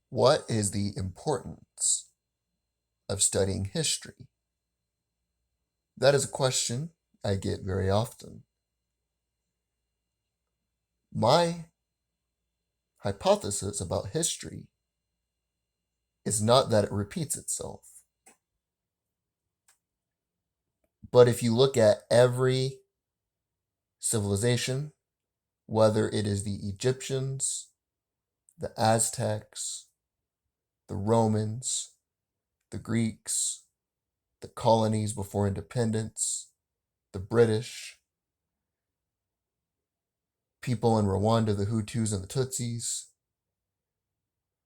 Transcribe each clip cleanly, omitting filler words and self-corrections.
What is the importance of studying history? That is a question I get very often. My hypothesis about history is not that it repeats itself, but if you look at every civilization, whether it is the Egyptians, the Aztecs, the Romans, the Greeks, the colonies before independence, the British, people in Rwanda, the Hutus and the Tutsis,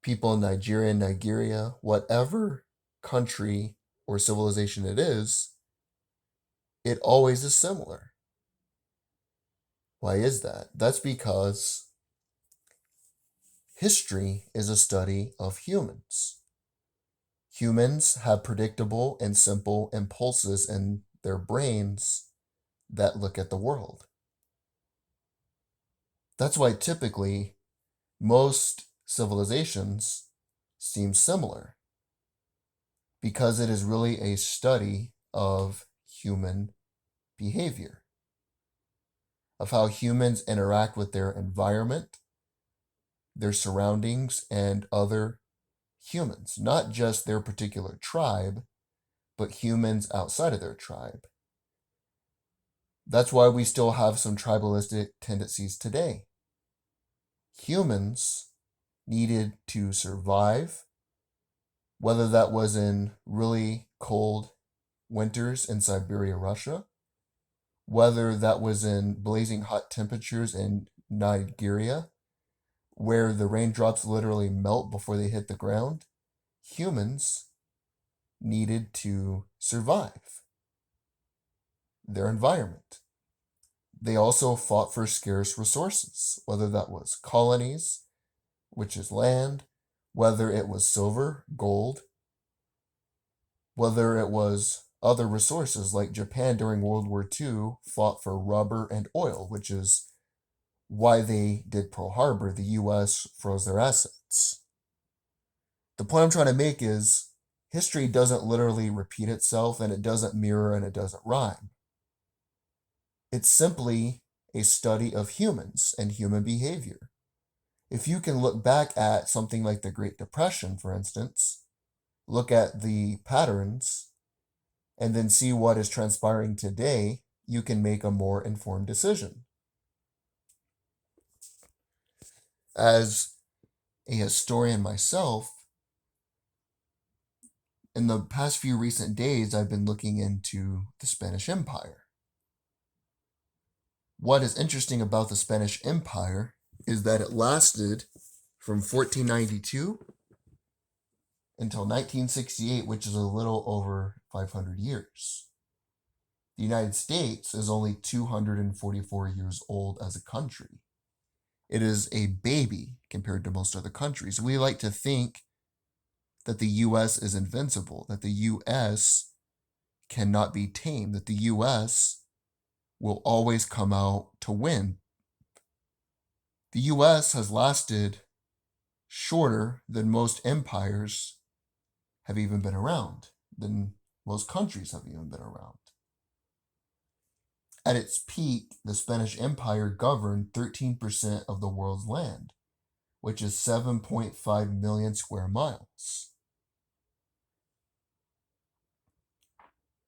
people in Nigeria, whatever country or civilization it always is similar. Why is that? That's because history is a study of humans. Humans have predictable and simple impulses in their brains that look at the world. That's why typically most civilizations seem similar, because it is really a study of human behavior, of how humans interact with their environment, their surroundings, and other humans, not just their particular tribe, but humans outside of their tribe. That's why we still have some tribalistic tendencies today. Humans needed to survive, whether that was in really cold winters in Siberia, Russia, whether that was in blazing hot temperatures in Nigeria, where the raindrops literally melt before they hit the ground. Humans needed to survive their environment. They also fought for scarce resources, whether that was colonies, which is land, whether it was silver, gold, whether it was other resources like Japan during World War II fought for rubber and oil, which is why they did Pearl Harbor. The US froze their assets. The point I'm trying to make is history doesn't literally repeat itself, and it doesn't mirror, and it doesn't rhyme. It's simply a study of humans and human behavior. If you can look back at something like the Great Depression, for instance, look at the patterns, and then see what is transpiring today, you can make a more informed decision. As a historian myself, in the past few recent days, I've been looking into the Spanish Empire. What is interesting about the Spanish Empire is that it lasted from 1492 until 1968, which is a little over 500 years. The United States is only 244 years old as a country. It is a baby compared to most other countries. We like to think that the US is invincible, that the US cannot be tamed, that the US will always come out to win. The US has lasted shorter than most empires have even been around, than most countries have even been around. At its peak, the Spanish Empire governed 13% of the world's land, which is 7.5 million square miles.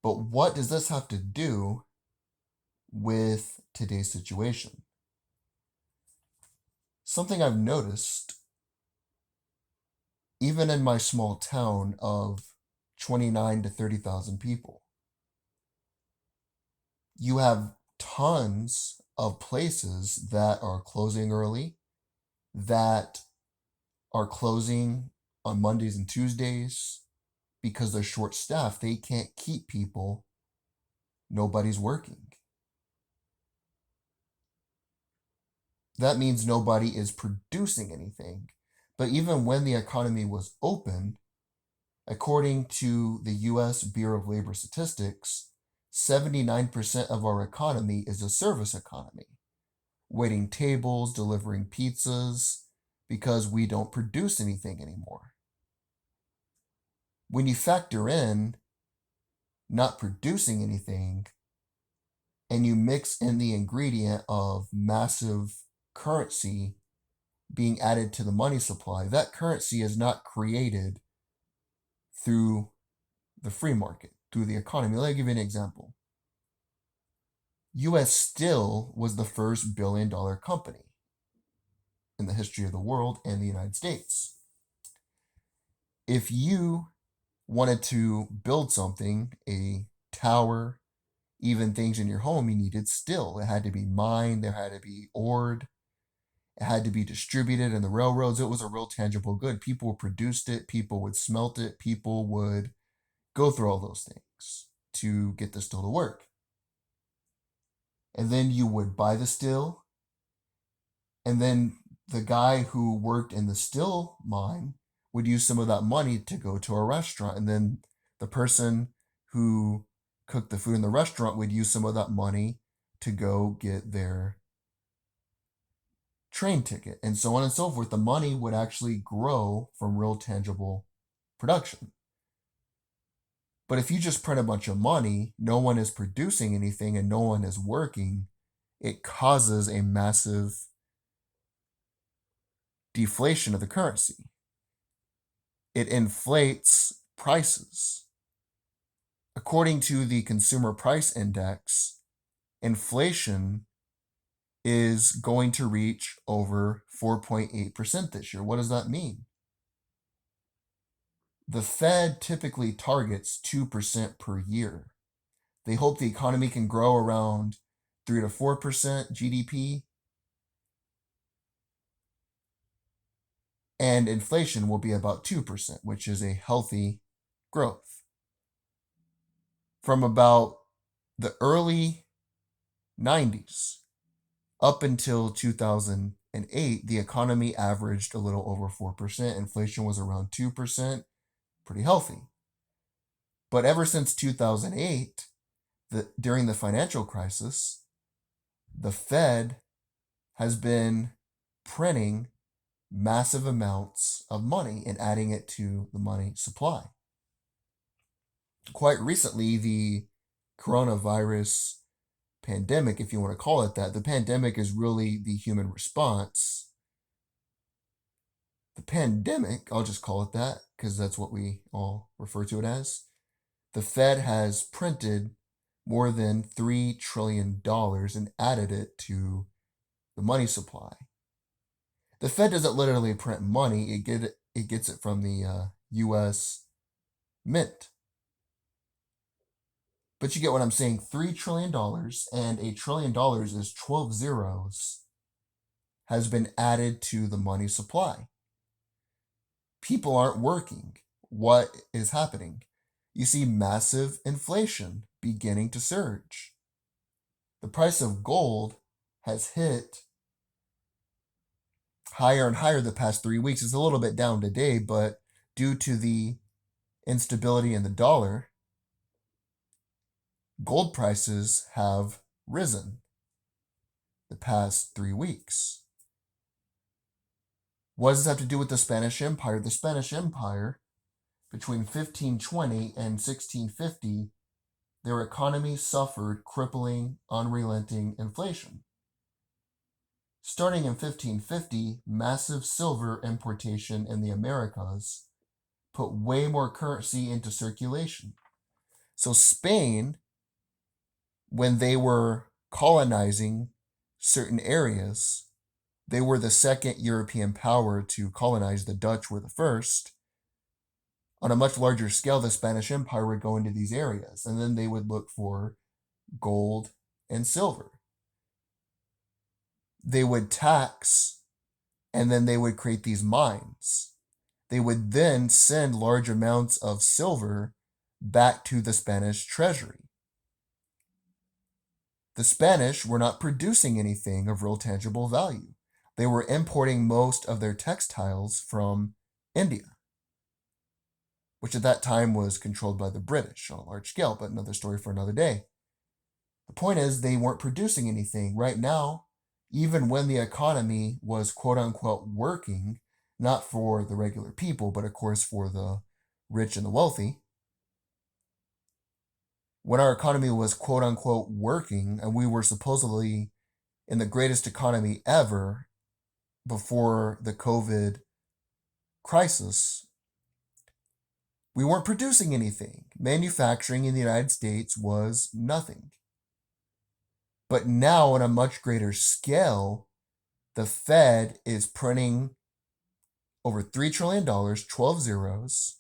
But what does this have to do with today's situation? Something I've noticed, even in my small town of 29 to 30,000 people, you have tons of places that are closing early, that are closing on Mondays and Tuesdays because they're short staffed. They can't keep people. Nobody's working. That means nobody is producing anything. But even when the economy was open, according to the US Bureau of Labor Statistics, 79% of our economy is a service economy. Waiting tables, delivering pizzas, because we don't produce anything anymore. When you factor in not producing anything and you mix in the ingredient of massive currency being added to the money supply, that currency is not created through the free market, through the economy. Let me give you an example. US Steel was the first billion-dollar company in the history of the world and the United States. If you wanted to build something, a tower, even things in your home, you needed steel. It had to be mined, there had to be ored, it had to be distributed in the railroads. It was a real tangible good. People produced it, people would smelt it, people would go through all those things to get the steel to work. And then you would buy the steel, and then the guy who worked in the steel mine would use some of that money to go to a restaurant, and then the person who cooked the food in the restaurant would use some of that money to go get their train ticket, and so on and so forth. The money would actually grow from real tangible production. But if you just print a bunch of money, no one is producing anything and no one is working, it causes a massive deflation of the currency. It inflates prices. According to the Consumer Price Index, inflation is going to reach over 4.8% this year. What does that mean? The Fed typically targets 2% per year. They hope the economy can grow around 3 to 4% GDP, and inflation will be about 2%, which is a healthy growth. From about the early 90s up until 2008, the economy averaged a little over 4%. Inflation was around 2%, pretty healthy. But ever since 2008, during the financial crisis, the Fed has been printing massive amounts of money and adding it to the money supply. Quite recently, the coronavirus pandemic, if you want to call it that, the pandemic is really the human response. The pandemic, I'll just call it that because that's what we all refer to it as. The Fed has printed more than $3 trillion and added it to the money supply. The Fed doesn't literally print money, it gets it from the US Mint. But you get what I'm saying. $3 trillion, and $1 trillion is 12 zeros, has been added to the money supply. People aren't working. What is happening? You see massive inflation beginning to surge. The price of gold has hit higher and higher the past 3 weeks. It's a little bit down today, but due to the instability in the dollar, gold prices have risen the past 3 weeks. What does this have to do with the Spanish Empire? The Spanish Empire, between 1520 and 1650, their economy suffered crippling, unrelenting inflation. Starting in 1550, massive silver importation in the Americas put way more currency into circulation. So Spain, when they were colonizing certain areas, they were the second European power to colonize. The Dutch were the first. On a much larger scale, the Spanish Empire would go into these areas, and then they would look for gold and silver. They would tax, and then they would create these mines. They would then send large amounts of silver back to the Spanish treasury. The Spanish were not producing anything of real tangible value. They were importing most of their textiles from India, which at that time was controlled by the British on a large scale, but another story for another day. The point is, they weren't producing anything. Right now, even when the economy was quote unquote working, not for the regular people, but of course for the rich and the wealthy. When our economy was quote unquote working and we were supposedly in the greatest economy ever before the COVID crisis, we weren't producing anything. Manufacturing in the United States was nothing. But now, on a much greater scale, the Fed is printing over $3 trillion, 12 zeros,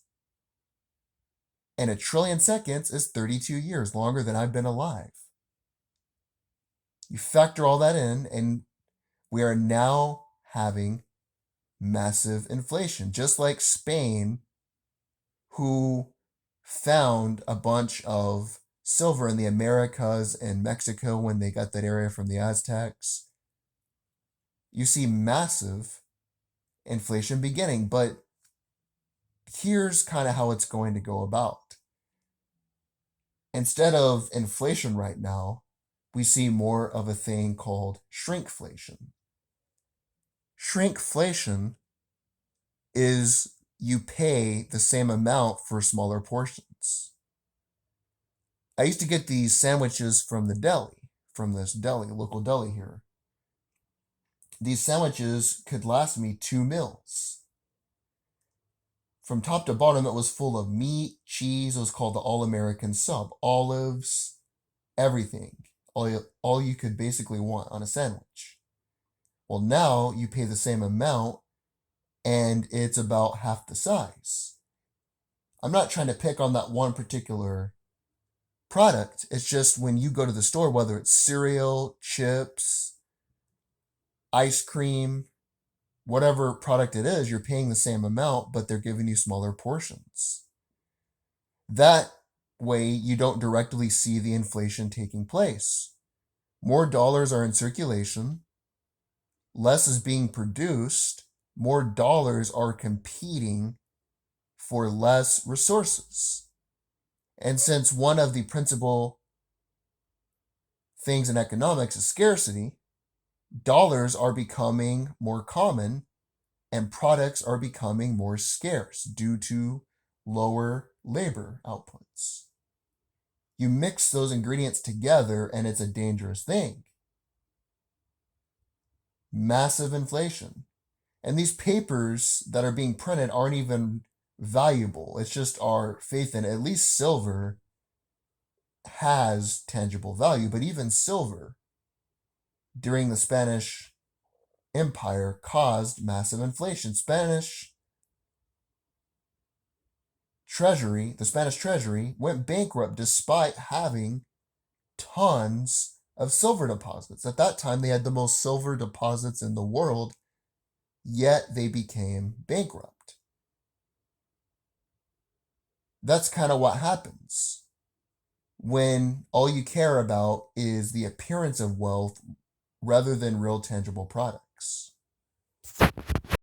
and a trillion seconds is 32 years, longer than I've been alive. You factor all that in, and we are now having massive inflation, just like Spain, who found a bunch of silver in the Americas and Mexico when they got that area from the Aztecs. You see massive inflation beginning, but here's kind of how it's going to go about. Instead of inflation right now, we see more of a thing called shrinkflation. Shrinkflation is you pay the same amount for smaller portions. I used to get these sandwiches from the deli, from this deli, local deli here. These sandwiches could last me 2 meals. From top to bottom, it was full of meat, cheese. It was called the All-American Sub. Olives, everything. All you could basically want on a sandwich. Well, now you pay the same amount and it's about half the size. I'm not trying to pick on that one particular product. It's just when you go to the store, whether it's cereal, chips, ice cream, whatever product it is, you're paying the same amount, but they're giving you smaller portions. That way, you don't directly see the inflation taking place. More dollars are in circulation, less is being produced, more dollars are competing for less resources. And since one of the principal things in economics is scarcity, dollars are becoming more common and products are becoming more scarce due to lower labor outputs. You mix those ingredients together and it's a dangerous thing. Massive inflation. And these papers that are being printed aren't even valuable. It's just our faith in at least silver has tangible value, but even silver during the Spanish Empire caused massive inflation. The Spanish treasury went bankrupt despite having tons of silver deposits. At that time, they had the most silver deposits in the world, yet they became bankrupt. That's kind of what happens when all you care about is the appearance of wealth rather than real tangible products.